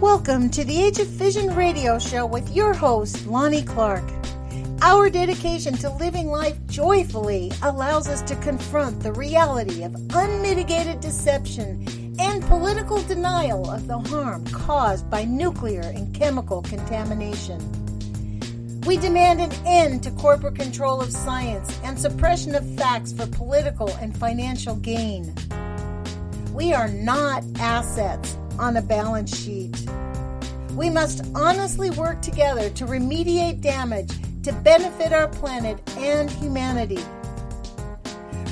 Welcome to the Age of Fission radio show with your host, Lonnie Clark. Our dedication to living life joyfully allows us to confront the reality of unmitigated deception and political denial of the harm caused by nuclear and chemical contamination. We demand an end to corporate control of science and suppression of facts for political and financial gain. We are not assets on a balance sheet. We must honestly work together to remediate damage to benefit our planet and humanity.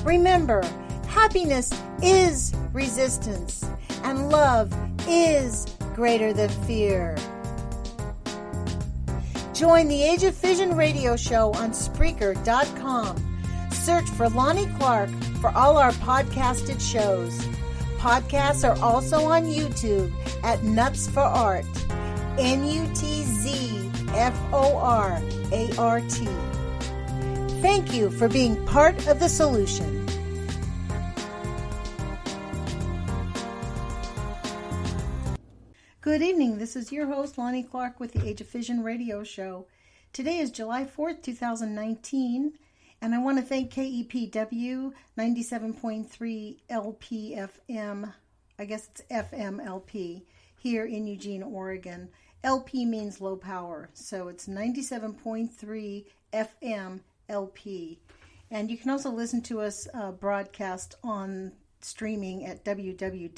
Remember, happiness is resistance, and love is greater than fear. Join the Age of Fission radio show on Spreaker.com. Search for Lonnie Clark for all our podcasted shows. Podcasts are also on YouTube at nutzforart, nutzforart. Thank you for being part of the solution. Good evening. This is your host, Lonnie Clark, with the Age of Fission radio show. Today is July 4th, 2019, and I want to thank KEPW 97.3 LPFM. I guess it's FMLP here in Eugene, Oregon. LP means low power, so it's 97.3 FMLP. And you can also listen to us broadcast on streaming at www.kepw.org.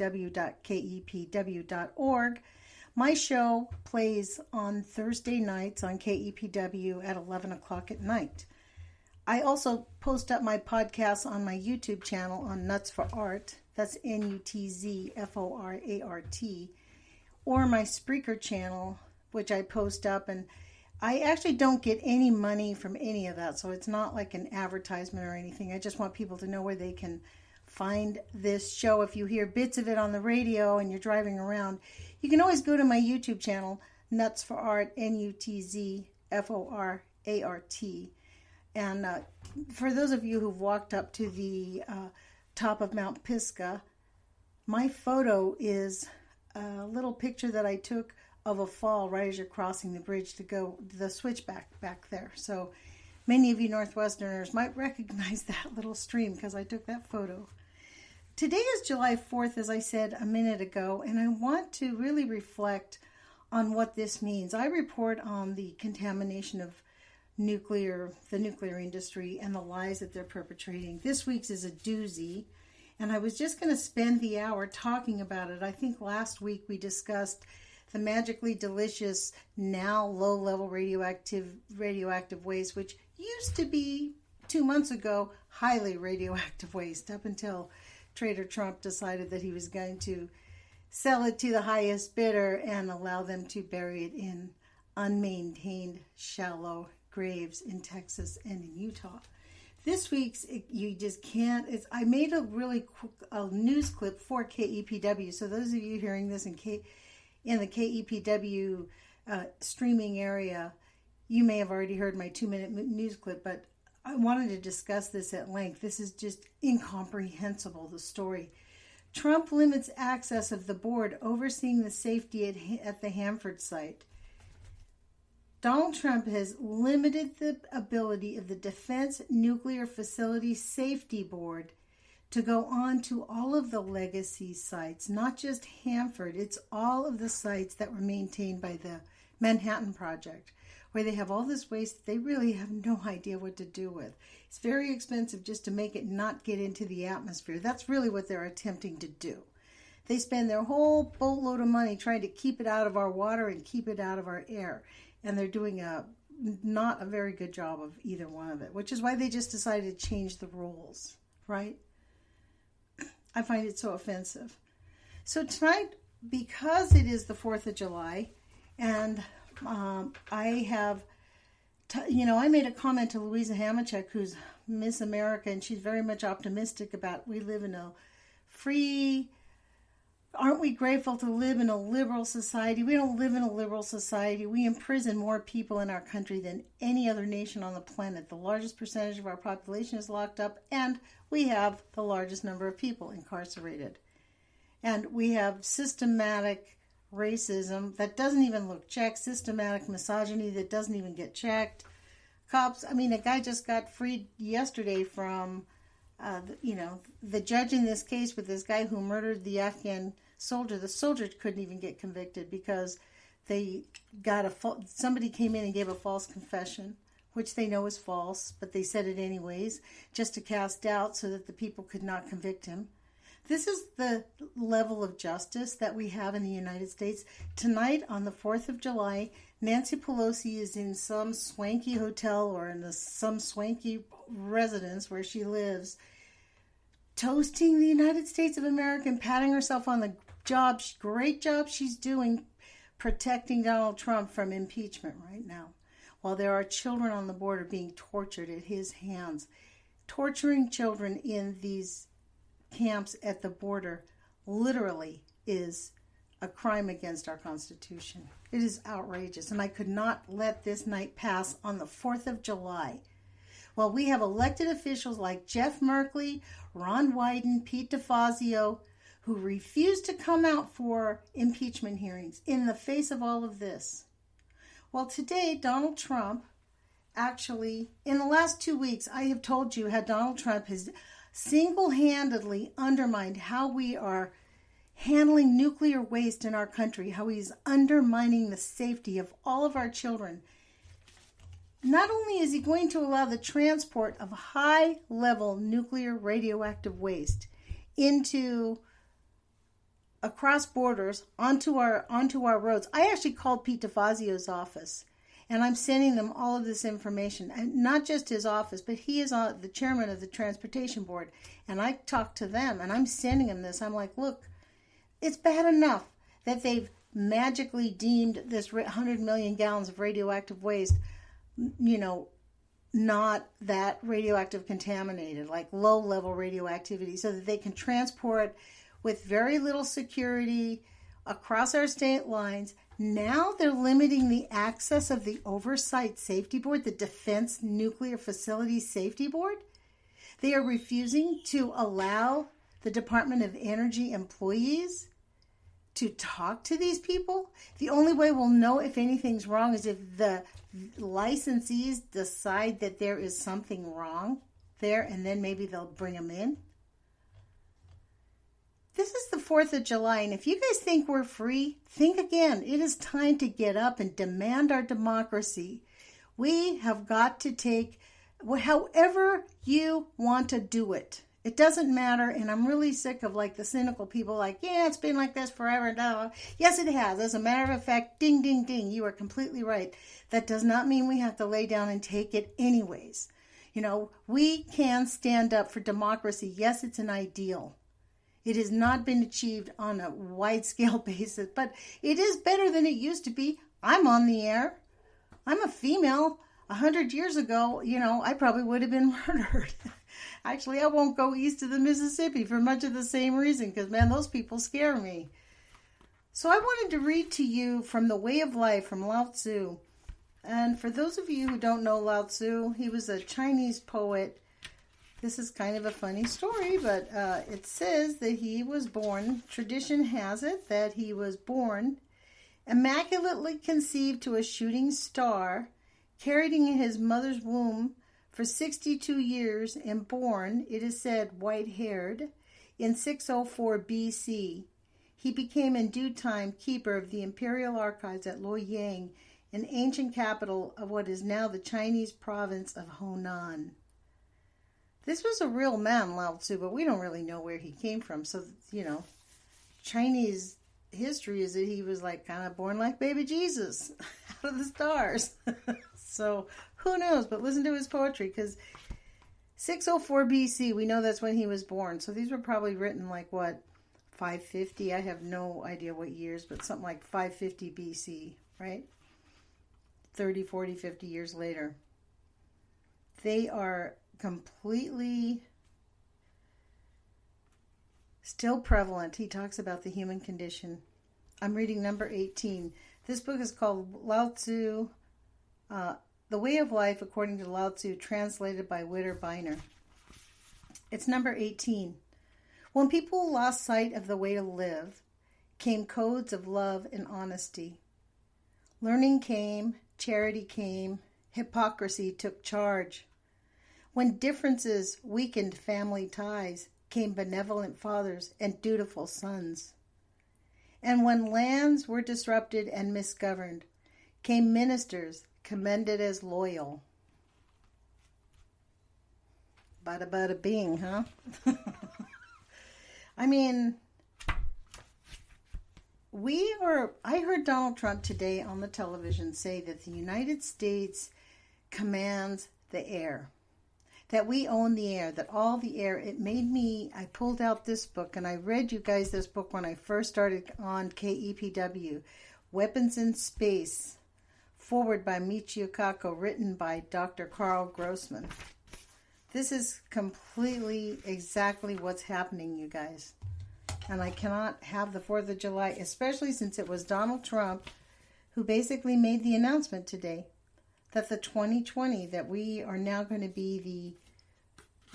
My show plays on Thursday nights on KEPW at 11 o'clock at night. I also post up my podcasts on my YouTube channel on nutzforart, that's nutzforart, or my Spreaker channel, which I post up, and I actually don't get any money from any of that, so it's not like an advertisement or anything. I just want people to know where they can find this show. If you hear bits of it on the radio and you're driving around, you can always go to my YouTube channel, nutzforart, nutzforart. And for those of you who've walked up to the top of Mount Pisgah, my photo is a little picture that I took of a fall right as you're crossing the bridge to go the switchback back there. So many of you Northwesterners might recognize that little stream because I took that photo. Today is July 4th, as I said a minute ago, and I want to really reflect on what this means. I report on the contamination of the nuclear industry and the lies that they're perpetrating. This week's is a doozy, and I was just going to spend the hour talking about it. I think last week we discussed the magically delicious, now low-level radioactive waste, which used to be 2 months ago highly radioactive waste, up until Trader Trump decided that he was going to sell it to the highest bidder and allow them to bury it in unmaintained shallow graves in Texas and in Utah. This week's, you just can't, I made a really quick news clip for KEPW, so those of you hearing this in the KEPW streaming area, you may have already heard my 2-minute news clip, but I wanted to discuss this at length. This is just incomprehensible, the story. Trump limits access of the board overseeing the safety at the Hanford site. Donald Trump has limited the ability of the Defense Nuclear Facility Safety Board to go on to all of the legacy sites, not just Hanford. It's all of the sites that were maintained by the Manhattan Project, where they have all this waste they really have no idea what to do with. It's very expensive just to make it not get into the atmosphere. That's really what they're attempting to do. They spend their whole boatload of money trying to keep it out of our water and keep it out of our air. And they're doing not a very good job of either one of it, which is why they just decided to change the rules, right? I find it so offensive. So tonight, because it is the 4th of July, and I have, I made a comment to Louisa Hamachek, who's Miss America, and she's very much optimistic about we live in a free, aren't we grateful to live in a liberal society? We don't live in a liberal society. We imprison more people in our country than any other nation on the planet. The largest percentage of our population is locked up, and we have the largest number of people incarcerated. And we have systematic racism that doesn't even look checked, systematic misogyny that doesn't even get checked. Cops, I mean, a guy just got freed yesterday from, the judge in this case with this guy who murdered the Afghan soldier. The soldier couldn't even get convicted because somebody came in and gave a false confession, which they know is false, but they said it anyways, just to cast doubt so that the people could not convict him. This is the level of justice that we have in the United States. Tonight, on the 4th of July, Nancy Pelosi is in some swanky hotel or in some swanky residence where she lives, toasting the United States of America and patting herself on the great job she's doing protecting Donald Trump from impeachment right now, while there are children on the border being tortured at his hands. Torturing children in these camps at the border literally is a crime against our Constitution. It is outrageous, and I could not let this night pass on the 4th of July. While we have elected officials like Jeff Merkley, Ron Wyden, Pete DeFazio, who refuse to come out for impeachment hearings in the face of all of this. Well, today, Donald Trump, actually, in the last 2 weeks, I have told you how Donald Trump has single-handedly undermined how we are handling nuclear waste in our country, how he's undermining the safety of all of our children. Not only is he going to allow the transport of high-level nuclear radioactive waste across borders onto our roads. I actually called Pete DeFazio's office, and I'm sending them all of this information. And not just his office, but he is the chairman of the Transportation Board. And I talked to them, and I'm sending them this. I'm like, look, it's bad enough that they've magically deemed this 100 million gallons of radioactive waste, not that radioactive contaminated, like low-level radioactivity, so that they can transport with very little security across our state lines. Now they're limiting the access of the Oversight Safety Board, the Defense Nuclear Facilities Safety Board. They are refusing to allow the Department of Energy employees to talk to these people. The only way we'll know if anything's wrong is if the licensees decide that there is something wrong there, and then maybe they'll bring them in. This is the 4th of July, and if you guys think we're free, think again. It is time to get up and demand our democracy. We have got to take however you want to do it. It doesn't matter, and I'm really sick of the cynical people yeah, it's been like this forever. No. Yes, it has. As a matter of fact, ding, ding, ding, you are completely right. That does not mean we have to lay down and take it anyways. We can stand up for democracy. Yes, it's an ideal. It has not been achieved on a wide-scale basis, but it is better than it used to be. I'm on the air. I'm a female. 100 years ago, I probably would have been murdered. Actually, I won't go east of the Mississippi for much of the same reason, because, man, those people scare me. So I wanted to read to you from The Way of Life from Lao Tzu. And for those of you who don't know Lao Tzu, he was a Chinese poet. This is kind of a funny story, but it says that he was born, tradition has it, that he was born immaculately conceived to a shooting star, carried in his mother's womb for 62 years, and born, it is said, white-haired, in 604 BC. He became in due time keeper of the imperial archives at Luoyang, an ancient capital of what is now the Chinese province of Honan. This was a real man, Lao Tzu, but we don't really know where he came from. So, Chinese history is that he was kind of born like baby Jesus out of the stars. So who knows? But listen to his poetry, because 604 BC, we know that's when he was born. So these were probably written 550? I have no idea what years, but something like 550 BC, right? 30, 40, 50 years later. They are completely still prevalent. He talks about the human condition. I'm reading number 18. This book is called Lao Tzu, The Way of Life According to Lao Tzu, translated by Witter Bynner. It's number 18. When people lost sight of the way to live, came codes of love and honesty. Learning came, charity came, hypocrisy took charge. When differences weakened family ties, came benevolent fathers and dutiful sons. And when lands were disrupted and misgoverned, came ministers commended as loyal. Bada bada bing, huh? I mean, I heard Donald Trump today on the television say that the United States commands the air, that we own the air, that all the air. It made me, I pulled out this book, and I read you guys this book when I first started on KEPW, Weapons in Space, forward by Michio Kaku, written by Dr. Carl Grossman. This is completely exactly what's happening, you guys. And I cannot have the 4th of July, especially since it was Donald Trump who basically made the announcement today that the 2020, that we are now going to be the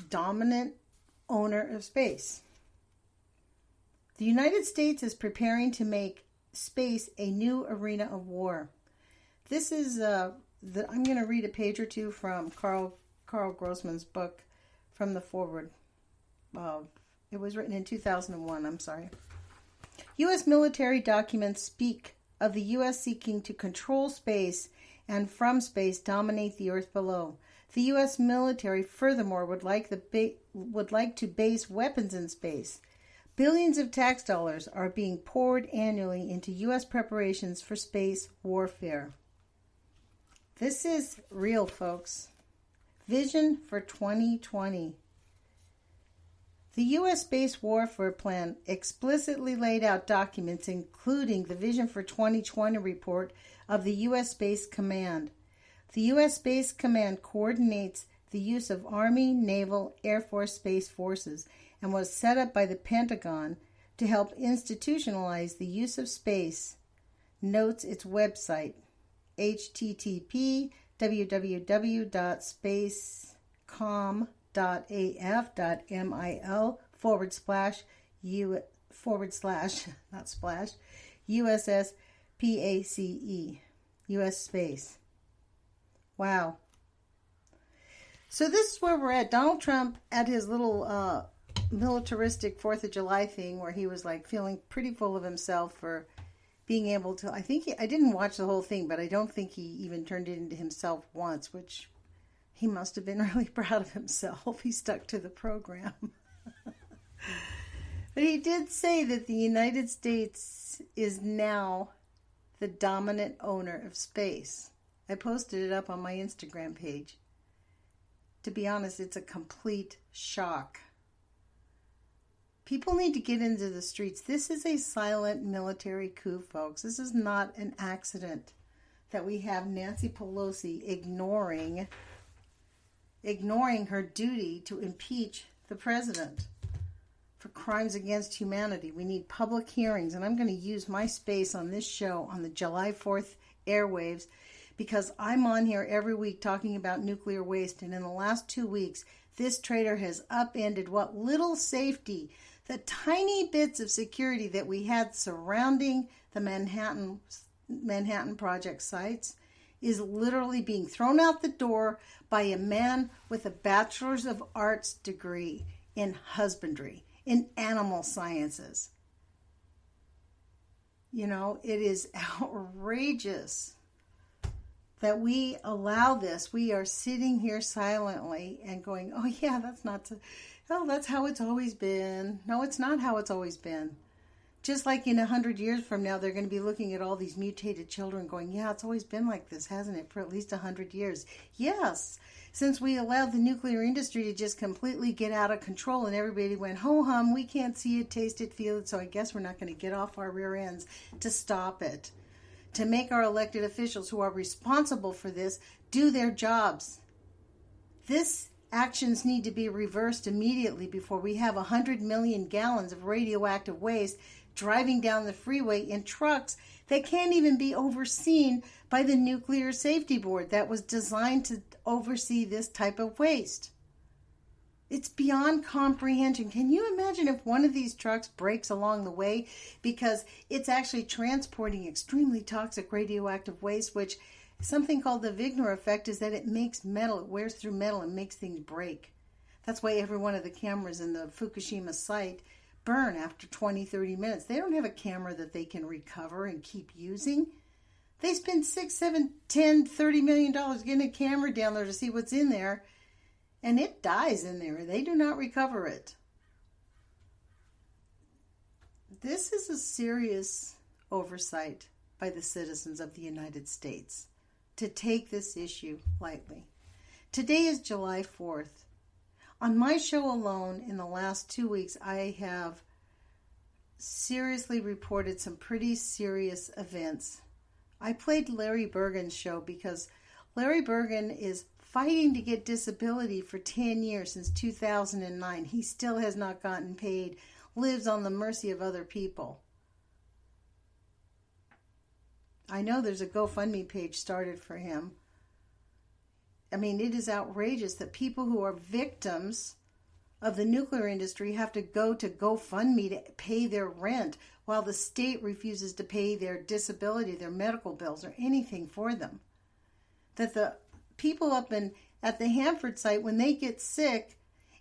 dominant owner of space. The United States is preparing to make space a new arena of war. This is, I'm going to read a page or two from Carl Grossman's book from the forward. It was written in 2001, I'm sorry. U.S. military documents speak of the U.S. seeking to control space and from space dominate the earth below. The U.S. military, furthermore, would like to base weapons in space. Billions of tax dollars are being poured annually into U.S. preparations for space warfare. This is real, folks. Vision for 2020. The U.S. Space Warfare Plan explicitly laid out documents including the Vision for 2020 report of the U.S. Space Command. The U.S. Space Command coordinates the use of Army, Naval, Air Force Space Forces and was set up by the Pentagon to help institutionalize the use of space, notes its website, http://spacecom.af.mil/USS PACE, U.S. Space. Wow. So this is where we're at. Donald Trump at his little militaristic 4th of July thing where he was like feeling pretty full of himself for being able to, I didn't watch the whole thing, but I don't think he even turned it into himself once, which he must have been really proud of himself. He stuck to the program. But he did say that the United States is now the dominant owner of space. I posted it up on my Instagram page. To be honest, it's a complete shock. People need to get into the streets. This is a silent military coup, folks. This is not an accident that we have Nancy Pelosi ignoring her duty to impeach the president for crimes against humanity. We need public hearings, and I'm going to use my space on this show on the July 4th airwaves because I'm on here every week talking about nuclear waste, and in the last 2 weeks, this traitor has upended what little safety, the tiny bits of security that we had surrounding the Manhattan Project sites is literally being thrown out the door by a man with a Bachelor's of Arts degree in husbandry, in animal sciences. You know, it is outrageous that we allow this. We are sitting here silently and going, oh yeah, that's how it's always been. No, it's not how it's always been. Just like in 100 years from now, they're going to be looking at all these mutated children going, yeah, it's always been like this, hasn't it, for at least 100 years? Yes, since we allowed the nuclear industry to just completely get out of control and everybody went, ho-hum, we can't see it, taste it, feel it, so I guess we're not going to get off our rear ends to stop it, to make our elected officials who are responsible for this do their jobs. This actions need to be reversed immediately before we have 100 million gallons of radioactive waste driving down the freeway in trucks that can't even be overseen by the Nuclear Safety Board that was designed to oversee this type of waste. It's beyond comprehension. Can you imagine if one of these trucks breaks along the way because it's actually transporting extremely toxic radioactive waste, which something called the Wigner effect is that it makes metal, it wears through metal and makes things break. That's why every one of the cameras in the Fukushima site burn after 20, 30 minutes. They don't have a camera that they can recover and keep using. They spend $6, $7, $10, $30 million getting a camera down there to see what's in there, and it dies in there. They do not recover it. This is a serious oversight by the citizens of the United States to take this issue lightly. Today is July 4th. On my show alone, in the last 2 weeks, I have seriously reported some pretty serious events. I played Larry Bergen's show because Larry Bergen is fighting to get disability for 10 years, since 2009. He still has not gotten paid, lives on the mercy of other people. I know there's a GoFundMe page started for him. I mean, it is outrageous that people who are victims of the nuclear industry have to go to GoFundMe to pay their rent while the state refuses to pay their disability, their medical bills, or anything for them. That the people up at the Hanford site, when they get sick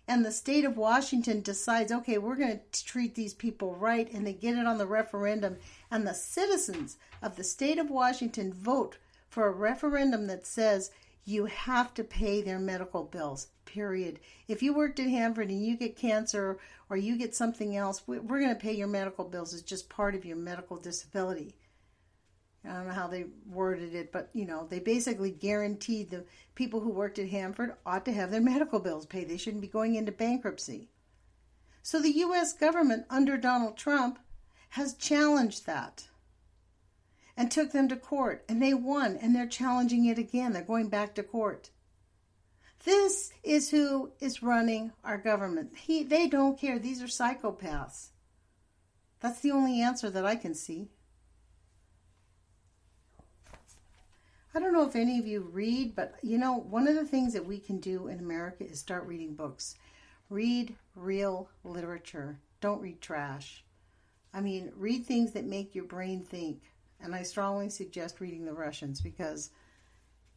and the state of Washington decides, okay, we're going to treat these people right, and they get it on the referendum, and the citizens of the state of Washington vote for a referendum that says you have to pay their medical bills, period. If you worked at Hanford and you get cancer or you get something else, we're going to pay your medical bills as just part of your medical disability. I don't know how they worded it, but, they basically guaranteed the people who worked at Hanford ought to have their medical bills paid. They shouldn't be going into bankruptcy. So the U.S. government under Donald Trump has challenged that and took them to court, and they won, and they're challenging it again. They're going back to court. This is who is running our government. They don't care. These are psychopaths. That's the only answer that I can see. I don't know if any of you read, but one of the things that we can do in America is start reading books. Read real literature. Don't read trash. I mean, read things that make your brain think. And I strongly suggest reading the Russians because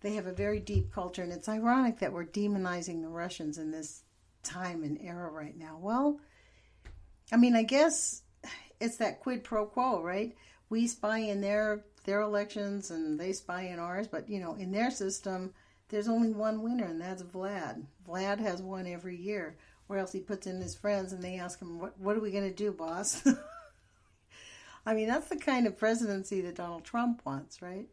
they have a very deep culture. And it's ironic that we're demonizing the Russians in this time and era right now. Well, I mean, I guess it's that quid pro quo, right? We spy in their elections and they spy in ours. But, in their system, there's only one winner, and that's Vlad. Vlad has won every year, or else he puts in his friends and they ask him, what are we going to do, boss? I mean, that's the kind of presidency that Donald Trump wants, right?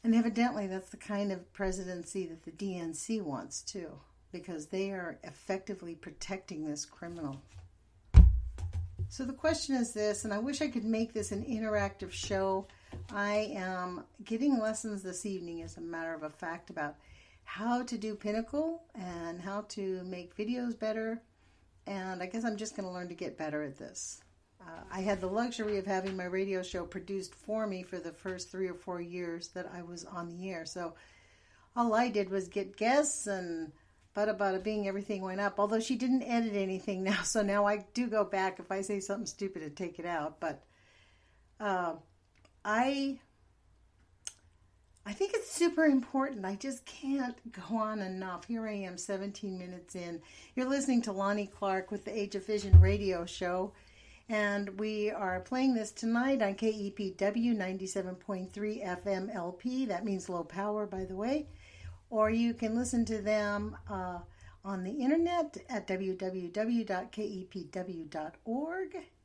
And evidently, that's the kind of presidency that the DNC wants, too, because they are effectively protecting this criminal. So the question is this, and I wish I could make this an interactive show. I am getting lessons this evening, as a matter of fact, about how to do Pinnacle and how to make videos better. And I guess I'm just going to learn to get better at this. I had the luxury of having my radio show produced for me for the first 3 or 4 years that I was on the air. So all I did was get guests and bada bing, everything went up. Although she didn't edit anything now, so now I do go back if I say something stupid and take it out. But I think it's super important. I just can't go on enough. Here I am, 17 minutes in. You're listening to Lonnie Clark with the Age of Vision radio show. And we are playing this tonight on KEPW 97.3 FM LP. That means low power, by the way. Or you can listen to them on the internet at www.kepw.org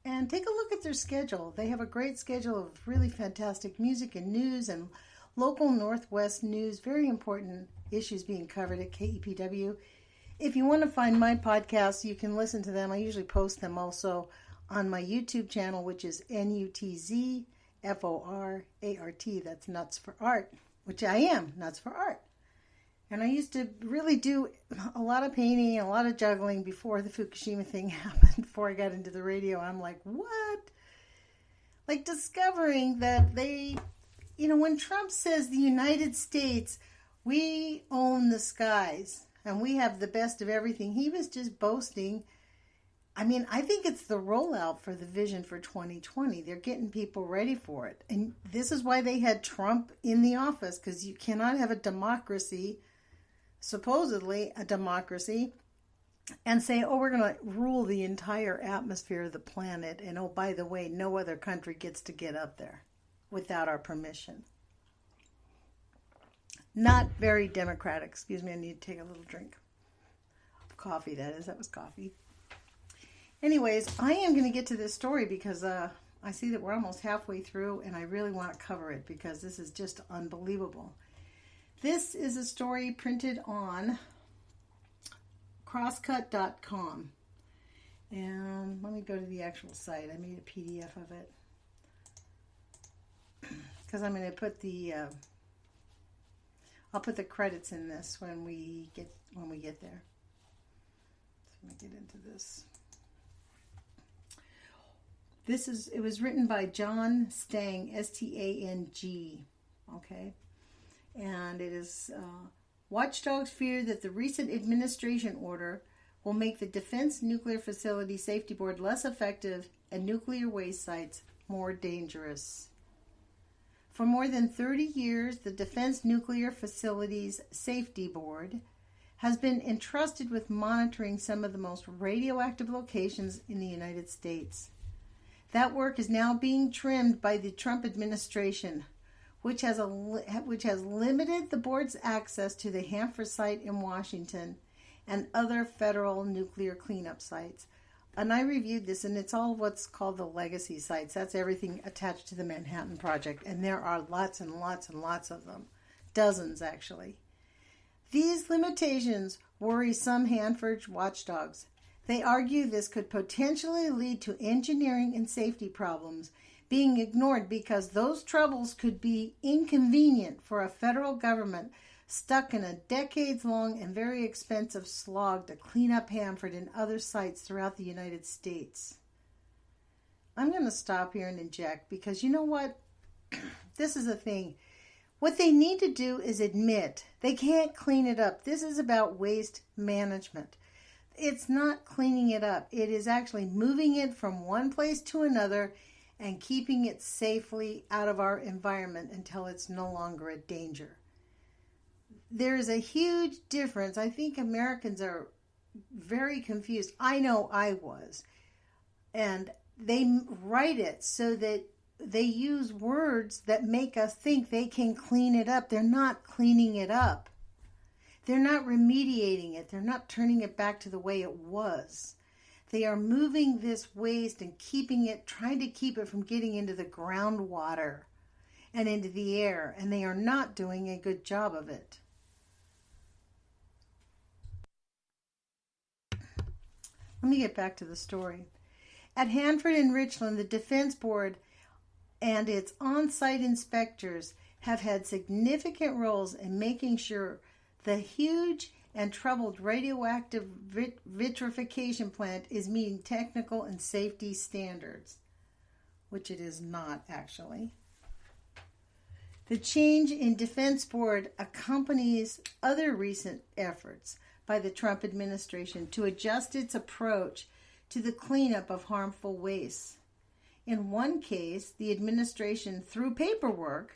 and take a look at their schedule. They have a great schedule of really fantastic music and news and local Northwest news. Very important issues being covered at KEPW. If you want to find my podcasts, you can listen to them. I usually post them also on my YouTube channel, which is NUTZFORART. That's Nuts for Art, which I am, Nuts for Art. And I used to really do a lot of painting, a lot of juggling before the Fukushima thing happened, before I got into the radio. I'm like, what? Like discovering that they, when Trump says the United States, we own the skies. and we have the best of everything. He was just boasting. I mean, I think it's the rollout for the vision for 2020. They're getting people ready for it. And this is why they had Trump in the office, because you cannot have a democracy, supposedly a democracy, and say, oh, we're going to rule the entire atmosphere of the planet. And oh, by the way, no other country gets to get up there without our permission. Not very democratic. Excuse me, I need to take a little drink of coffee, that is. That was coffee. Anyways, I am going to get to this story because I see that we're almost halfway through, and I really want to cover it because this is just unbelievable. This is a story printed on crosscut.com. And let me go to the actual site. I made a PDF of it because I'm going to put I'll put the credits in this when we get there. So let me get into this. It was written by John Stang, S-T-A-N-G, okay? And it is, watchdogs fear that the recent administration order will make the Defense Nuclear Facility Safety Board less effective and nuclear waste sites more dangerous. For more than 30 years, the Defense Nuclear Facilities Safety Board has been entrusted with monitoring some of the most radioactive locations in the United States. That work is now being trimmed by the Trump administration, which has limited the board's access to the Hanford site in Washington and other federal nuclear cleanup sites. And I reviewed this, and it's all what's called the legacy sites. That's everything attached to the Manhattan Project, and there are lots and lots and lots of them. Dozens, actually. These limitations worry some Hanford watchdogs. They argue this could potentially lead to engineering and safety problems being ignored because those troubles could be inconvenient for a federal government stuck in a decades-long and very expensive slog to clean up Hanford and other sites throughout the United States. I'm going to stop here and inject because you know what? This is the thing. What they need to do is admit they can't clean it up. This is about waste management. It's not cleaning it up. It is actually moving it from one place to another and keeping it safely out of our environment until it's no longer a danger. There's a huge difference. I think Americans are very confused. I know I was. And they write it so that they use words that make us think they can clean it up. They're not cleaning it up. They're not remediating it. They're not turning it back to the way it was. They are moving this waste and trying to keep it from getting into the groundwater and into the air. And they are not doing a good job of it. Let me get back to the story. At Hanford and Richland, the Defense Board and its on-site inspectors have had significant roles in making sure the huge and troubled radioactive vitrification plant is meeting technical and safety standards, which it is not actually. The change in Defense Board accompanies other recent efforts by the Trump administration to adjust its approach to the cleanup of harmful wastes. In one case, the administration, through paperwork,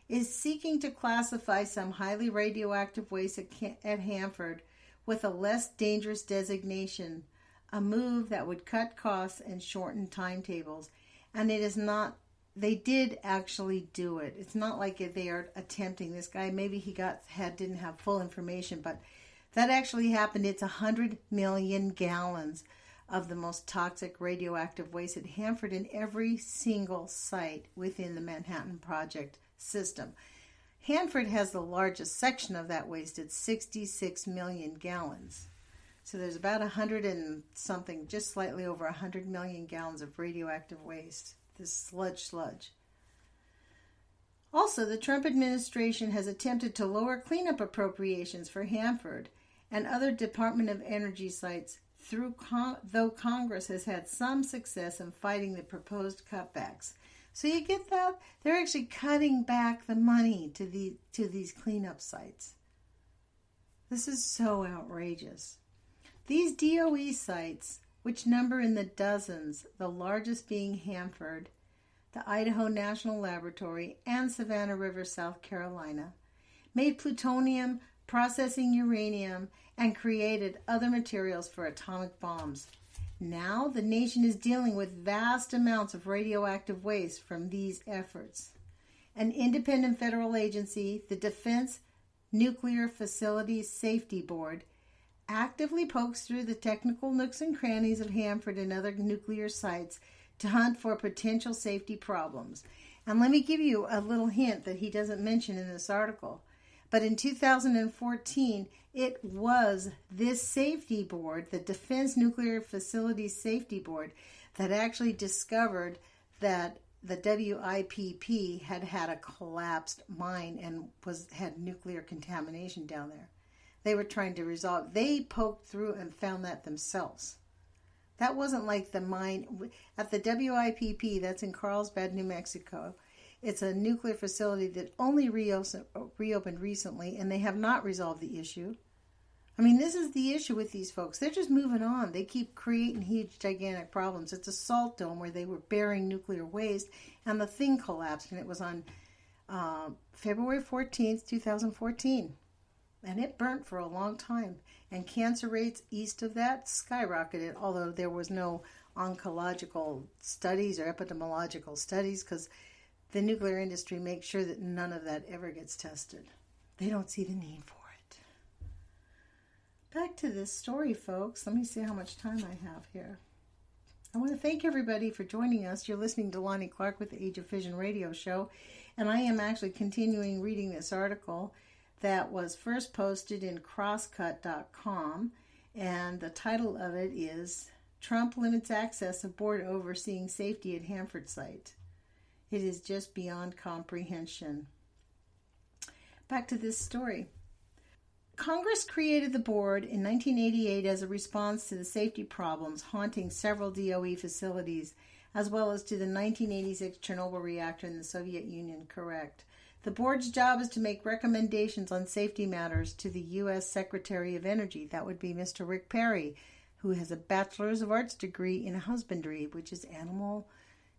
is seeking to classify some highly radioactive waste at Hanford with a less dangerous designation, a move that would cut costs and shorten timetables. And it is not, they did actually do it. It's not like they are attempting. This guy, maybe he didn't have full information, but that actually happened. It's 100 million gallons of the most toxic radioactive waste at Hanford in every single site within the Manhattan Project system. Hanford has the largest section of that waste at 66 million gallons. So there's about 100 and something, just slightly over 100 million gallons of radioactive waste, this sludge. Also, the Trump administration has attempted to lower cleanup appropriations for Hanford and other Department of Energy sites though Congress has had some success in fighting the proposed cutbacks. So you get that? They're actually cutting back the money to these cleanup sites. This is so outrageous. These DOE sites, which number in the dozens, the largest being Hanford, the Idaho National Laboratory, and Savannah River, South Carolina, made plutonium, processing uranium, and created other materials for atomic bombs. Now the nation is dealing with vast amounts of radioactive waste from these efforts. An independent federal agency, the Defense Nuclear Facilities Safety Board, actively pokes through the technical nooks and crannies of Hanford and other nuclear sites to hunt for potential safety problems. And let me give you a little hint that he doesn't mention in this article. But in 2014, it was this safety board, the Defense Nuclear Facilities Safety Board, that actually discovered that the WIPP had a collapsed mine and had nuclear contamination down there. They were trying to resolve. They poked through and found that themselves. That wasn't like the mine at the WIPP. That's in Carlsbad, New Mexico. It's a nuclear facility that only reopened recently, and they have not resolved the issue. I mean, this is the issue with these folks. They're just moving on. They keep creating huge, gigantic problems. It's a salt dome where they were burying nuclear waste, and the thing collapsed, and it was on February 14th, 2014. And it burnt for a long time. And cancer rates east of that skyrocketed, although there was no oncological studies or epidemiological studies, because the nuclear industry makes sure that none of that ever gets tested. They don't see the need for it. Back to this story, folks. Let me see how much time I have here. I want to thank everybody for joining us. You're listening to Lonnie Clark with the Age of Fission radio show, and I am actually continuing reading this article that was first posted in crosscut.com, and the title of it is Trump Limits Access of Board Overseeing Safety at Hanford Site. It is just beyond comprehension. Back to this story. Congress created the board in 1988 as a response to the safety problems haunting several DOE facilities, as well as to the 1986 Chernobyl reactor in the Soviet Union, correct. The board's job is to make recommendations on safety matters to the U.S. Secretary of Energy. That would be Mr. Rick Perry, who has a Bachelor's of Arts degree in husbandry, which is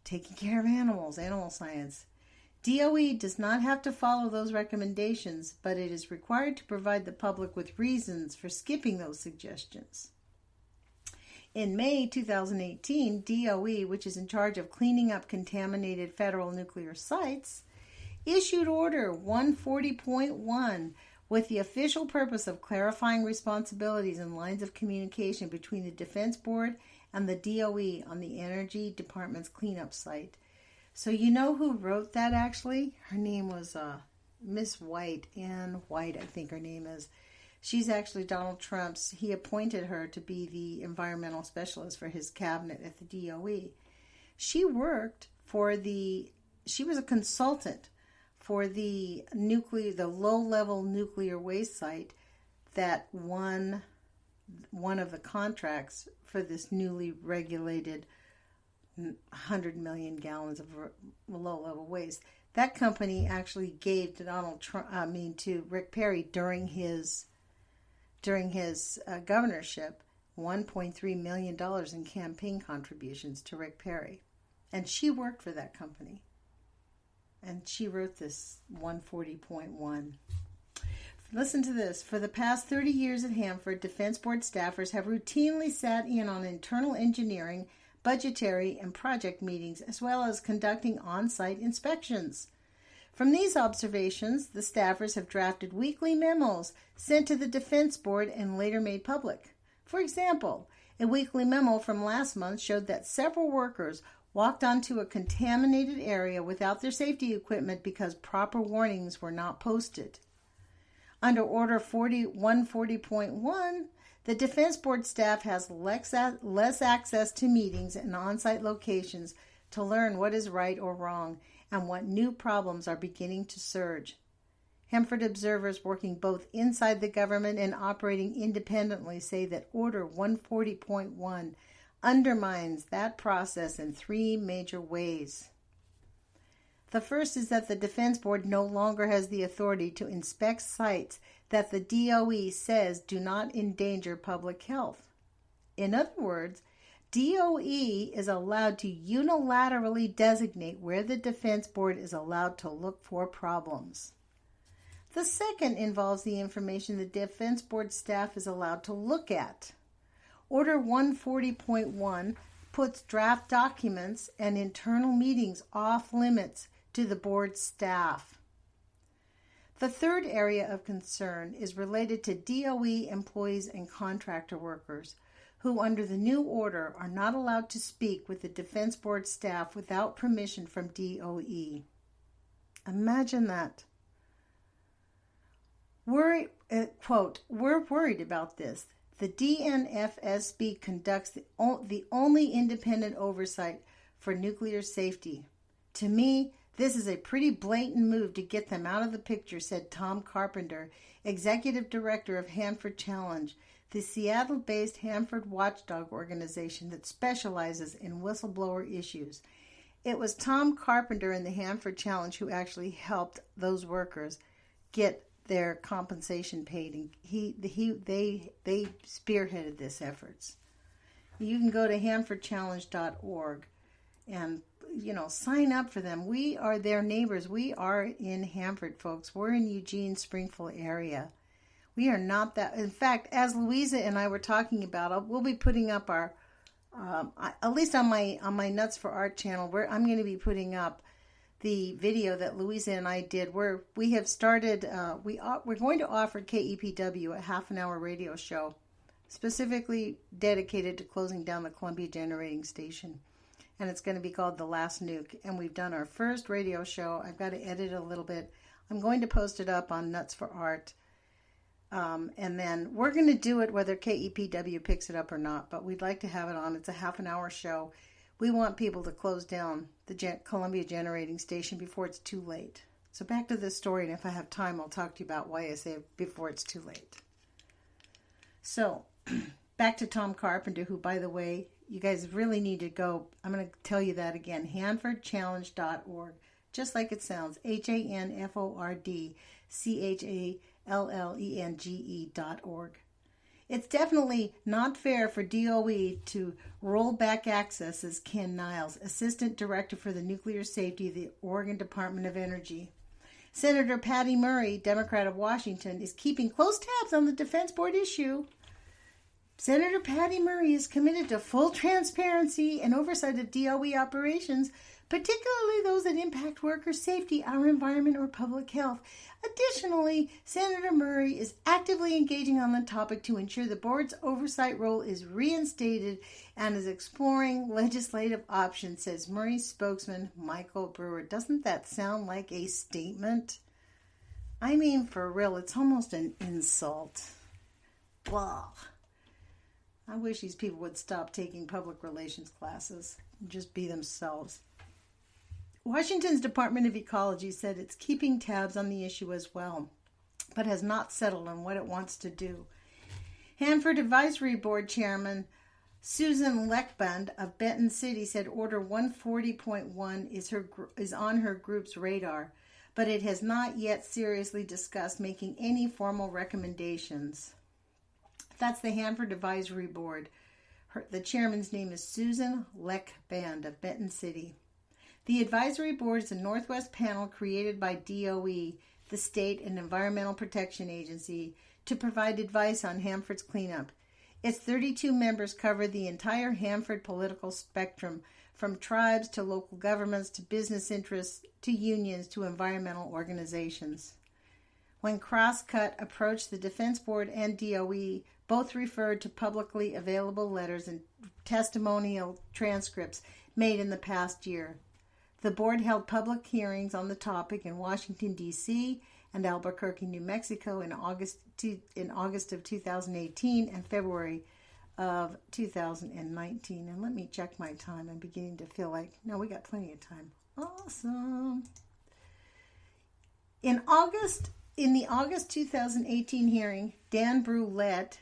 taking care of animals, animal science. DOE does not have to follow those recommendations, but it is required to provide the public with reasons for skipping those suggestions. In May 2018, DOE, which is in charge of cleaning up contaminated federal nuclear sites, issued Order 140.1 with the official purpose of clarifying responsibilities and lines of communication between the Defense Board and the DOE on the Energy Department's cleanup site. So you know who wrote that actually? Her name was Miss White, Ann White, I think her name is. She's actually Donald Trump's. He appointed her to be the environmental specialist for his cabinet at the DOE. She was a consultant for the low-level nuclear waste site that won one of the contracts for this newly regulated 100 million gallons of low-level waste. That company actually gave to Rick Perry during his governorship $1.3 million in campaign contributions to Rick Perry, and she worked for that company. And she wrote this 140.1. Listen to this. For the past 30 years at Hanford, Defense Board staffers have routinely sat in on internal engineering, budgetary, and project meetings, as well as conducting on-site inspections. From these observations, the staffers have drafted weekly memos sent to the Defense Board and later made public. For example, a weekly memo from last month showed that several workers walked onto a contaminated area without their safety equipment because proper warnings were not posted. Under Order 140.1, the Defense Board staff has less access to meetings and on-site locations to learn what is right or wrong and what new problems are beginning to surge. Hanford observers working both inside the government and operating independently say that Order 140.1 undermines that process in three major ways. The first is that the Defense Board no longer has the authority to inspect sites that the DOE says do not endanger public health. In other words, DOE is allowed to unilaterally designate where the Defense Board is allowed to look for problems. The second involves the information the Defense Board staff is allowed to look at. Order 140.1 puts draft documents and internal meetings off limits to the board staff. The third area of concern is related to DOE employees and contractor workers who, under the new order, are not allowed to speak with the Defense Board staff without permission from DOE. Imagine that. We're worried about this. The DNFSB conducts the only independent oversight for nuclear safety. To me, this is a pretty blatant move to get them out of the picture, said Tom Carpenter, Executive Director of Hanford Challenge, the Seattle-based Hanford watchdog organization that specializes in whistleblower issues. It was Tom Carpenter and the Hanford Challenge who actually helped those workers get their compensation paid, and they spearheaded this efforts. You can go to hanfordchallenge.org and sign up for them. We are their neighbors. We are in Hanford, folks. We're in Eugene, Springfield area. We are not that. In fact, as Louisa and I were talking about, we'll be putting up our, at least on my Nuts for Art channel, where I'm going to be putting up the video that Louisa and I did, where we have started. We're going to offer KEPW a half-an-hour radio show, specifically dedicated to closing down the Columbia Generating Station. And it's going to be called The Last Nuke. And we've done our first radio show. I've got to edit it a little bit. I'm going to post it up on Nuts for Art. And then we're going to do it whether KEPW picks it up or not. But we'd like to have it on. It's a half-an-hour show. We want people to close down the Columbia Generating Station before it's too late. So back to this story. And if I have time, I'll talk to you about why I say before it's too late. So back to Tom Carpenter, who, by the way, you guys really need to go. I'm going to tell you that again. HanfordChallenge.org. Just like it sounds. HanfordChallenge.org. It's definitely not fair for DOE to roll back access, says Ken Niles, Assistant Director for the Nuclear Safety of the Oregon Department of Energy. Senator Patty Murray, Democrat of Washington, is keeping close tabs on the Defense Board issue. Senator Patty Murray is committed to full transparency and oversight of DOE operations, particularly those that impact worker safety, our environment, or public health. Additionally, Senator Murray is actively engaging on the topic to ensure the board's oversight role is reinstated and is exploring legislative options, says Murray's spokesman, Michael Brewer. Doesn't that sound like a statement? I mean, for real, it's almost an insult. Blah. I wish these people would stop taking public relations classes and just be themselves. Washington's Department of Ecology said it's keeping tabs on the issue as well, but has not settled on what it wants to do. Hanford Advisory Board Chairman Susan Leckband of Benton City said Order 140.1 is on her group's radar, but it has not yet seriously discussed making any formal recommendations. That's the Hanford Advisory Board. The chairman's name is Susan Leckband of Benton City. The advisory board is a Northwest panel created by DOE, the state and environmental protection agency, to provide advice on Hanford's cleanup. Its 32 members cover the entire Hanford political spectrum, from tribes to local governments to business interests to unions to environmental organizations. When Crosscut approached the Defense Board and DOE, both referred to publicly available letters and testimonial transcripts made in the past year. The board held public hearings on the topic in Washington, D.C. and Albuquerque, New Mexico in August of 2018 and February of 2019. And let me check my time. I'm beginning to feel like, no, we got plenty of time. Awesome. In the August 2018 hearing, Dan Brulette,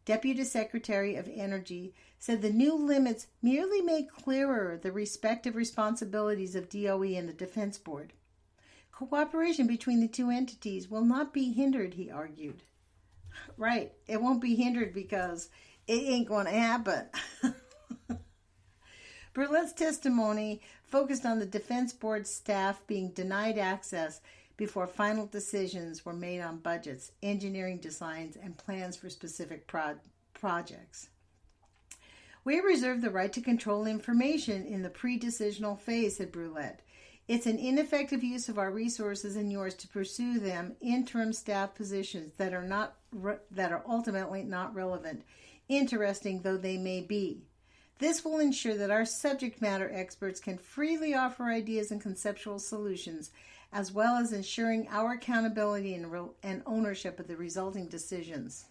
Deputy Secretary of Energy, said the new limits merely make clearer the respective responsibilities of DOE and the Defense Board. Cooperation between the two entities will not be hindered, he argued. Right, it won't be hindered because it ain't going to happen. Brulet's testimony focused on the Defense Board staff being denied access before final decisions were made on budgets, engineering designs, and plans for specific projects. We reserve the right to control information in the pre-decisional phase, said Brulet. It's an ineffective use of our resources and yours to pursue them interim staff positions that are ultimately not relevant, interesting though they may be. This will ensure that our subject matter experts can freely offer ideas and conceptual solutions, as well as ensuring our accountability and ownership of the resulting decisions.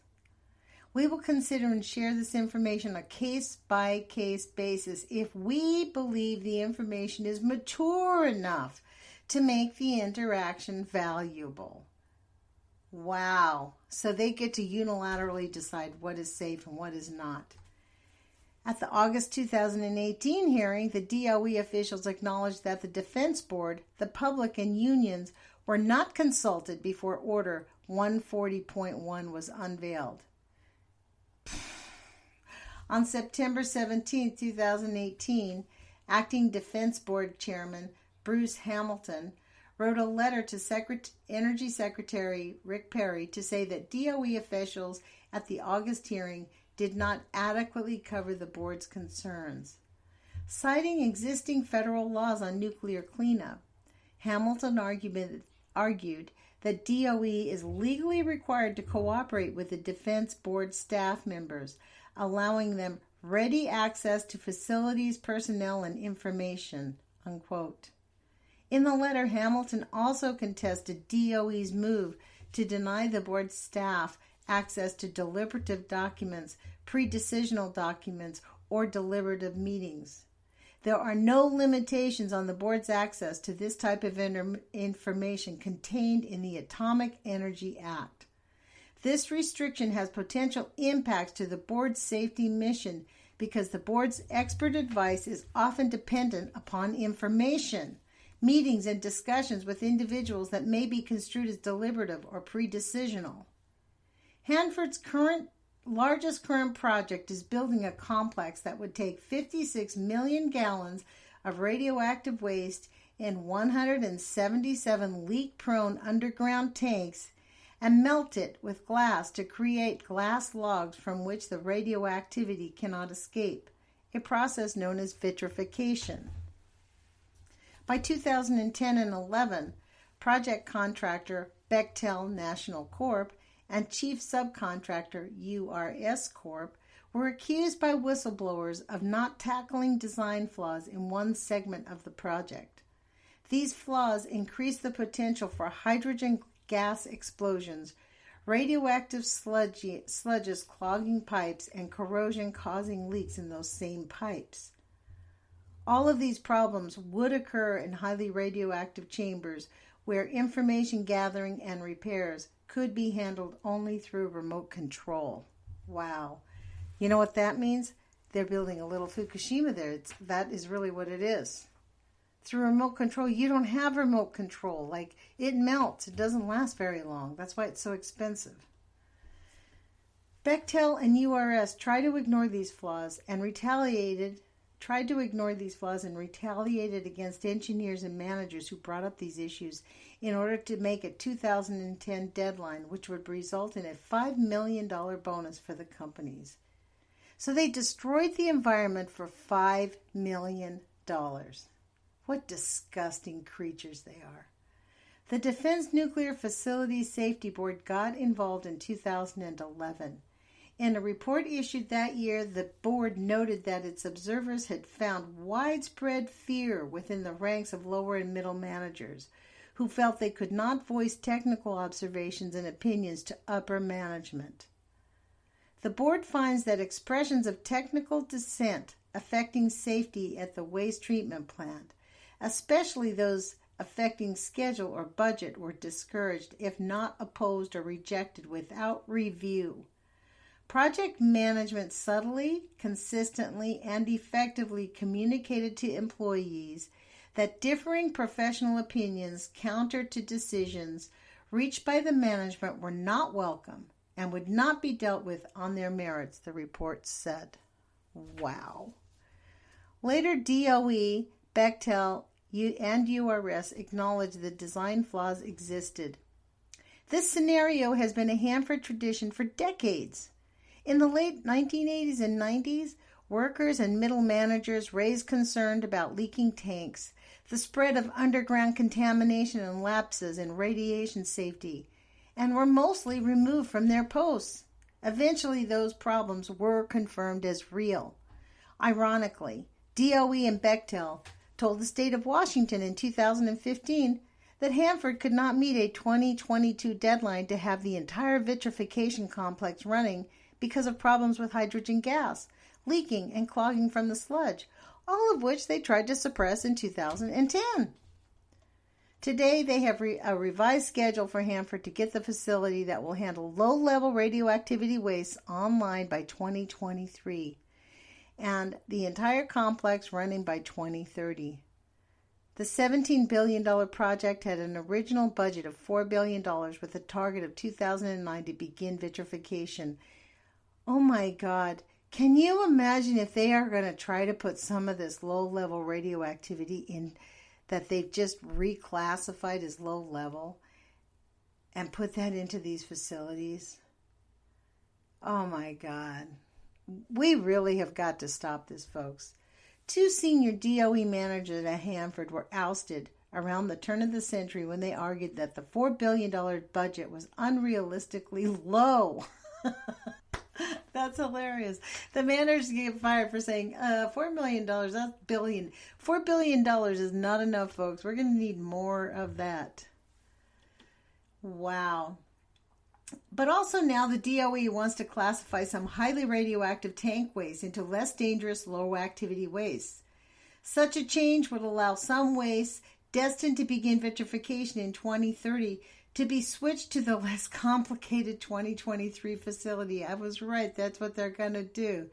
We will consider and share this information on a case-by-case basis if we believe the information is mature enough to make the interaction valuable. Wow. So they get to unilaterally decide what is safe and what is not. At the August 2018 hearing, the DOE officials acknowledged that the Defense Board, the public, and unions were not consulted before Order 140.1 was unveiled. On September 17, 2018, Acting Defense Board Chairman Bruce Hamilton wrote a letter to Energy Secretary Rick Perry to say that DOE officials at the August hearing did not adequately cover the board's concerns. Citing existing federal laws on nuclear cleanup, Hamilton argued that DOE is legally required to cooperate with the Defense Board staff members, allowing them ready access to facilities, personnel, and information, unquote. In the letter, Hamilton also contested DOE's move to deny the board staff access to deliberative documents, pre-decisional documents, or deliberative meetings. There are no limitations on the board's access to this type of information contained in the Atomic Energy Act. This restriction has potential impacts to the board's safety mission because the board's expert advice is often dependent upon information, meetings, and discussions with individuals that may be construed as deliberative or pre-decisional. Hanford's largest current project is building a complex that would take 56 million gallons of radioactive waste in 177 leak-prone underground tanks and melt it with glass to create glass logs from which the radioactivity cannot escape, a process known as vitrification. By 2010 and 11, project contractor Bechtel National Corp. And chief subcontractor URS Corp. were accused by whistleblowers of not tackling design flaws in one segment of the project. These flaws increased the potential for hydrogen gas explosions, radioactive sludges clogging pipes, and corrosion causing leaks in those same pipes. All of these problems would occur in highly radioactive chambers where information gathering and repairs could be handled only through remote control. Wow. You know what that means? They're building a little Fukushima there. That is really what it is. Through remote control, you don't have remote control. Like, it melts. It doesn't last very long. That's why it's so expensive. Bechtel and URS tried to ignore these flaws and retaliated against engineers and managers who brought up these issues in order to make a 2010 deadline, which would result in a $5 million bonus for the companies. So they destroyed the environment for $5 million. What disgusting creatures they are. The Defense Nuclear Facilities Safety Board got involved in 2011. In a report issued that year, the board noted that its observers had found widespread fear within the ranks of lower and middle managers, who felt they could not voice technical observations and opinions to upper management. The board finds that expressions of technical dissent affecting safety at the waste treatment plant, especially those affecting schedule or budget, were discouraged, if not opposed or rejected without review. Project management subtly, consistently, and effectively communicated to employees that differing professional opinions counter to decisions reached by the management were not welcome and would not be dealt with on their merits, the report said. Wow. Later, DOE, Bechtel, and URS acknowledged the design flaws existed. This scenario has been a Hanford tradition for decades. In the late 1980s and 90s, workers and middle managers raised concern about leaking tanks, the spread of underground contamination and lapses in radiation safety, and were mostly removed from their posts. Eventually, those problems were confirmed as real. Ironically, DOE and Bechtel told the state of Washington in 2015 that Hanford could not meet a 2022 deadline to have the entire vitrification complex running because of problems with hydrogen gas, leaking and clogging from the sludge, all of which they tried to suppress in 2010. Today, they have a revised schedule for Hanford to get the facility that will handle low-level radioactivity waste online by 2023, and the entire complex running by 2030. The $17 billion project had an original budget of $4 billion with a target of 2009 to begin vitrification. Oh my God, can you imagine if they are going to try to put some of this low-level radioactivity in that they've just reclassified as low level and put that into these facilities? Oh my God. We really have got to stop this, folks. 2 senior DOE managers at Hanford were ousted around the turn of the century when they argued that the $4 billion budget was unrealistically low. That's hilarious. The managers get fired for saying, $4 million, that's billion. $4 billion is not enough, folks. We're going to need more of that. Wow. But also now the DOE wants to classify some highly radioactive tank waste into less dangerous low-activity waste. Such a change would allow some waste destined to begin vitrification in 2030 to be switched to the less complicated 2023 facility. I was right. That's what they're going to do.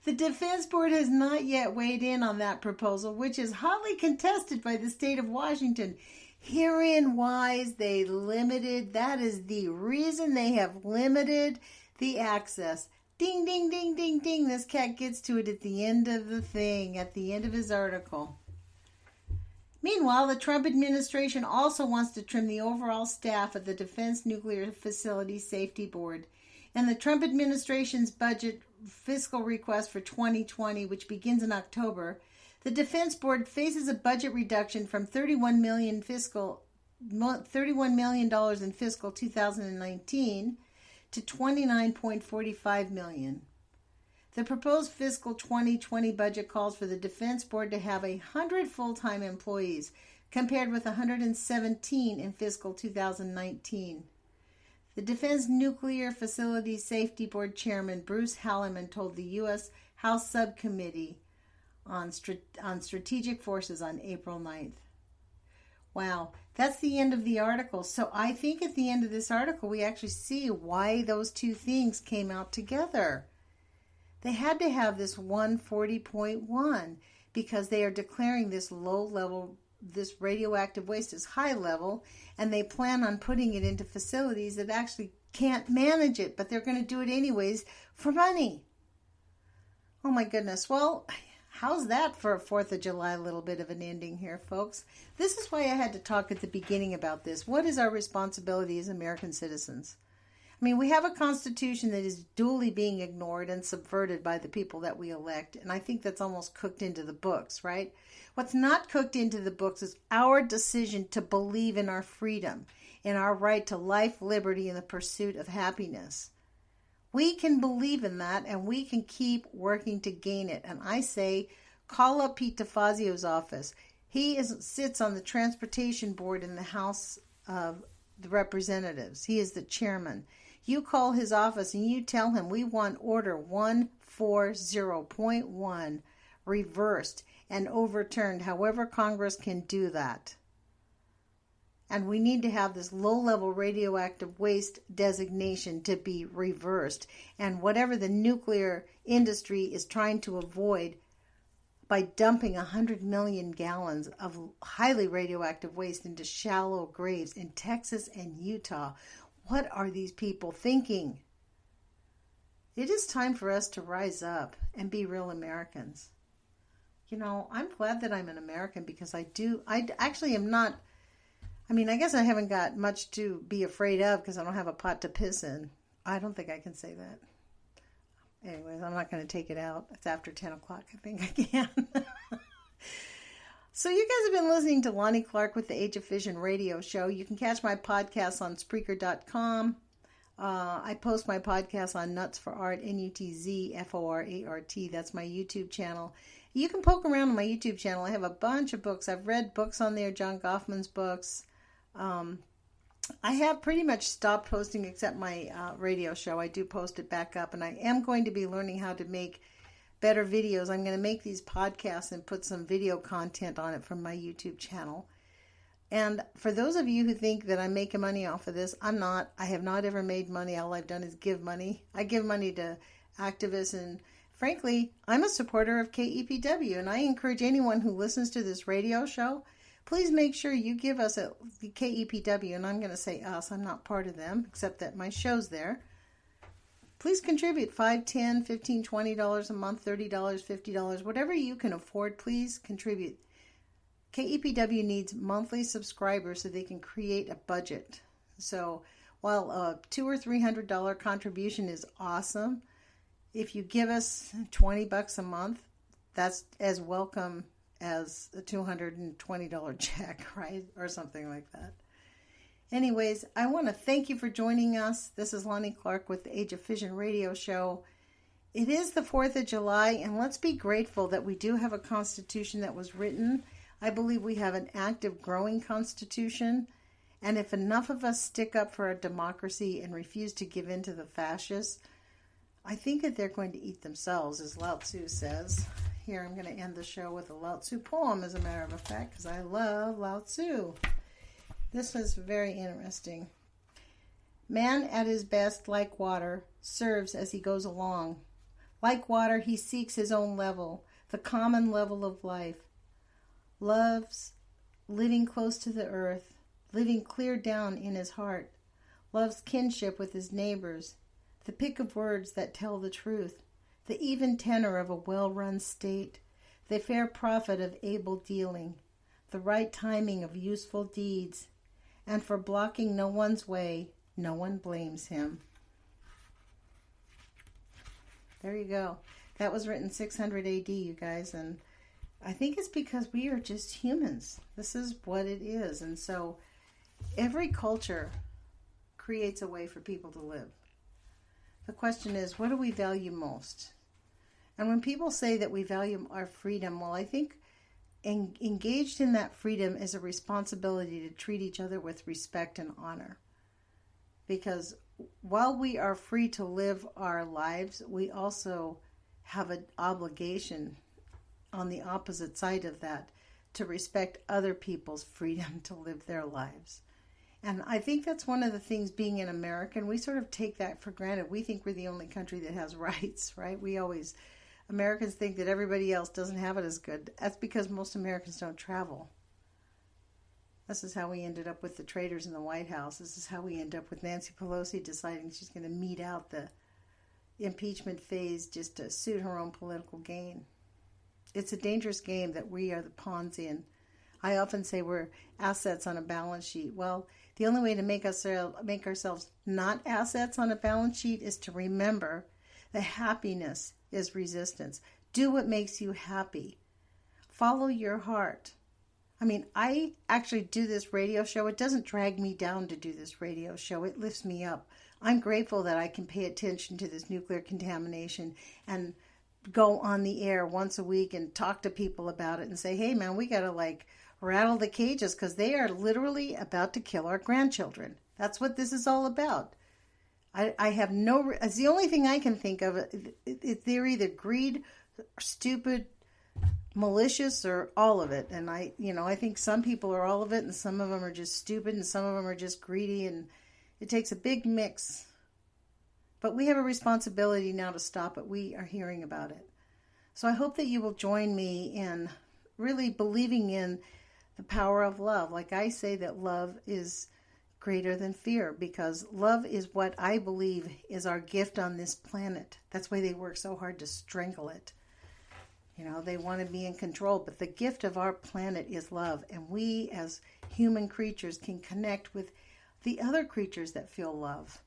The Defense Board has not yet weighed in on that proposal, which is hotly contested by the state of Washington. Herein lies they limited, that is the reason they have limited the access. Ding, ding, ding, ding, ding. This cat gets to it at the end of the thing, at the end of his article. Meanwhile, the Trump administration also wants to trim the overall staff of the Defense Nuclear Facility Safety Board. And the Trump administration's budget fiscal request for 2020, which begins in October, the Defense Board faces a budget reduction from $31 million in fiscal 2019 to $29.45 million. The proposed fiscal 2020 budget calls for the Defense Board to have 100 full-time employees, compared with 117 in fiscal 2019. The Defense Nuclear Facility Safety Board Chairman Bruce Halleman told the U.S. House Subcommittee on Strategic Forces on April 9th. Wow, that's the end of the article. So I think at the end of this article, we actually see why those two things came out together. They had to have this 140.1 because they are declaring this low level, this radioactive waste as high level, and they plan on putting it into facilities that actually can't manage it, but they're going to do it anyways for money. Oh my goodness. Well, how's that for a 4th of July little bit of an ending here, folks? This is why I had to talk at the beginning about this. What is our responsibility as American citizens? I mean, we have a constitution that is duly being ignored and subverted by the people that we elect, and I think that's almost cooked into the books, right? What's not cooked into the books is our decision to believe in our freedom, in our right to life, liberty, and the pursuit of happiness. We can believe in that, and we can keep working to gain it. And I say, call up Pete DeFazio's office. He sits on the Transportation Board in the House of the Representatives. He is the chairman. You call his office and you tell him we want Order 140.1 reversed and overturned, however Congress can do that. And we need to have this low-level radioactive waste designation to be reversed. And whatever the nuclear industry is trying to avoid by dumping 100 million gallons of highly radioactive waste into shallow graves in Texas and Utah. What are these people thinking? It is time for us to rise up and be real Americans. You know, I'm glad that I'm an American because I actually am not, I mean, I guess I haven't got much to be afraid of because I don't have a pot to piss in. I don't think I can say that. Anyways, I'm not going to take it out. It's after 10 o'clock. I think I can. So you guys have been listening to Lonnie Clark with the Age of Fission radio show. You can catch my podcast on Spreaker.com. I post my podcast on nutzforart, nutzforart. That's my YouTube channel. You can poke around on my YouTube channel. I have a bunch of books. I've read books on there, John Goffman's books. I have pretty much stopped posting except my radio show. I do post it back up, and I am going to be learning how to make better videos. I'm going to make these podcasts and put some video content on it from my YouTube channel. And for those of you who think that I'm making money off of this, I'm not. I have not ever made money. All I've done is give money. I give money to activists, and frankly, I'm a supporter of KEPW, and I encourage anyone who listens to this radio show, please make sure you give us the KEPW, and I'm going to say us. I'm not part of them, except that my show's there. Please contribute $5, $10, $15, $20 a month, $30, $50, whatever you can afford, please contribute. KEPW needs monthly subscribers so they can create a budget. So while a $200 or $300 contribution is awesome, if you give us $20 a month, that's as welcome as a $220 check, right? Or something like that. Anyways, I want to thank you for joining us. This is Lonnie Clark with the Age of Fission radio show. It is the 4th of July, and let's be grateful that we do have a Constitution that was written. I believe we have an active, growing Constitution, and if enough of us stick up for our democracy and refuse to give in to the fascists, I think that they're going to eat themselves, as Lao Tzu says. Here, I'm going to end the show with a Lao Tzu poem, as a matter of fact, because I love Lao Tzu. This was very interesting. Man at his best, like water, serves as he goes along. Like water, he seeks his own level, the common level of life. Loves living close to the earth, living clear down in his heart. Loves kinship with his neighbors, the pick of words that tell the truth, the even tenor of a well-run state, the fair profit of able dealing, the right timing of useful deeds, and for blocking no one's way, no one blames him. There you go. That was written 600 AD, you guys, and I think it's because we are just humans. This is what it is, and so every culture creates a way for people to live. The question is, what do we value most? And when people say that we value our freedom, well, I think engaged in that freedom is a responsibility to treat each other with respect and honor. Because while we are free to live our lives, we also have an obligation on the opposite side of that to respect other people's freedom to live their lives. And I think that's one of the things being an American, we sort of take that for granted. We think we're the only country that has rights, right? Americans think that everybody else doesn't have it as good. That's because most Americans don't travel. This is how we ended up with the traitors in the White House. This is how we end up with Nancy Pelosi deciding she's going to meet out the impeachment phase just to suit her own political gain. It's a dangerous game that we are the pawns in. I often say we're assets on a balance sheet. Well, the only way to make ourselves not assets on a balance sheet is to remember that happiness is resistance. Do what makes you happy. Follow your heart. I mean, I actually do this radio show. It doesn't drag me down to do this radio show. It lifts me up. I'm grateful that I can pay attention to this nuclear contamination and go on the air once a week and talk to people about it and say, hey, man, we got to rattle the cages because they are literally about to kill our grandchildren. That's what this is all about. I have it's the only thing I can think of. They're either greed, or stupid, malicious, or all of it. And I think some people are all of it, and some of them are just stupid, and some of them are just greedy, and it takes a big mix. But we have a responsibility now to stop it. We are hearing about it. So I hope that you will join me in really believing in the power of love. Like I say that love is greater than fear, because love is what I believe is our gift on this planet. That's why they work so hard to strangle it. You know, they want to be in control, but the gift of our planet is love. And we as human creatures can connect with the other creatures that feel love.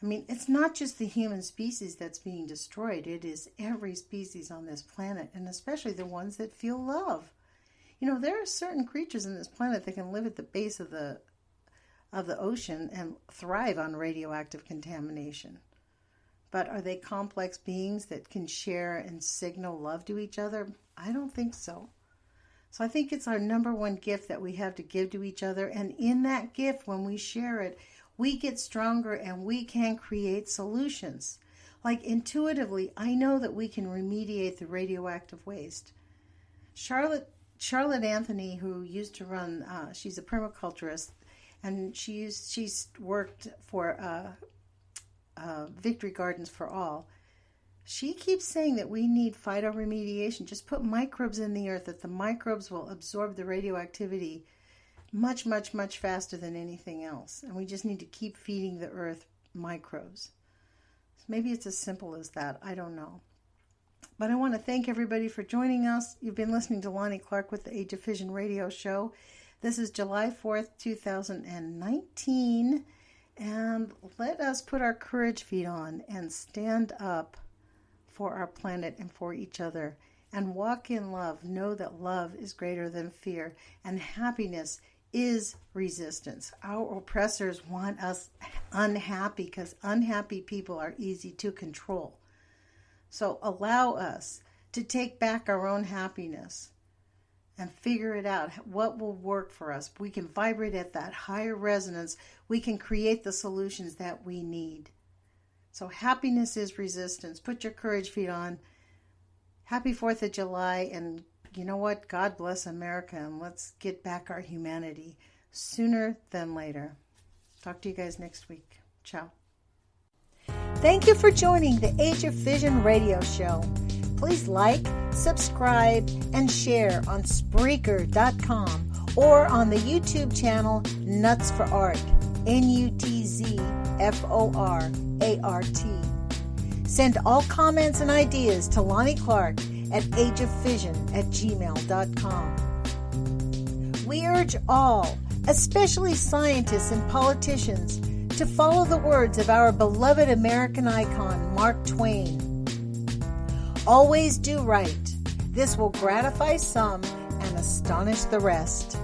I mean, it's not just the human species that's being destroyed. It is every species on this planet, and especially the ones that feel love. You know, there are certain creatures in this planet that can live at the base of the ocean and thrive on radioactive contamination. But are they complex beings that can share and signal love to each other? I don't think so. So I think it's our number one gift that we have to give to each other. And in that gift, when we share it, we get stronger and we can create solutions. Like intuitively, I know that we can remediate the radioactive waste. Charlotte Anthony, who used to run, she's a permaculturist, and she's worked for Victory Gardens for All. She keeps saying that we need phytoremediation. Just put microbes in the earth, that the microbes will absorb the radioactivity much, much, much faster than anything else. And we just need to keep feeding the earth microbes. So maybe it's as simple as that. I don't know. But I want to thank everybody for joining us. You've been listening to Lonnie Clark with the Age of Fission radio show. This is July 4th, 2019. And let us put our courage feet on and stand up for our planet and for each other. And walk in love. Know that love is greater than fear. And happiness is resistance. Our oppressors want us unhappy because unhappy people are easy to control. So allow us to take back our own happiness and figure it out, what will work for us. We can vibrate at that higher resonance. We can create the solutions that we need. So happiness is resistance. Put your courage feet on. Happy 4th of July. And you know what? God bless America. And let's get back our humanity sooner than later. Talk to you guys next week. Ciao. Thank you for joining the Age of Fission radio show. Please like, subscribe, and share on Spreaker.com or on the YouTube channel nutzforart, nutzforart. Send all comments and ideas to Lonnie Clark at ageoffission@gmail.com. We urge all, especially scientists and politicians, to follow the words of our beloved American icon, Mark Twain. Always do right. This will gratify some and astonish the rest.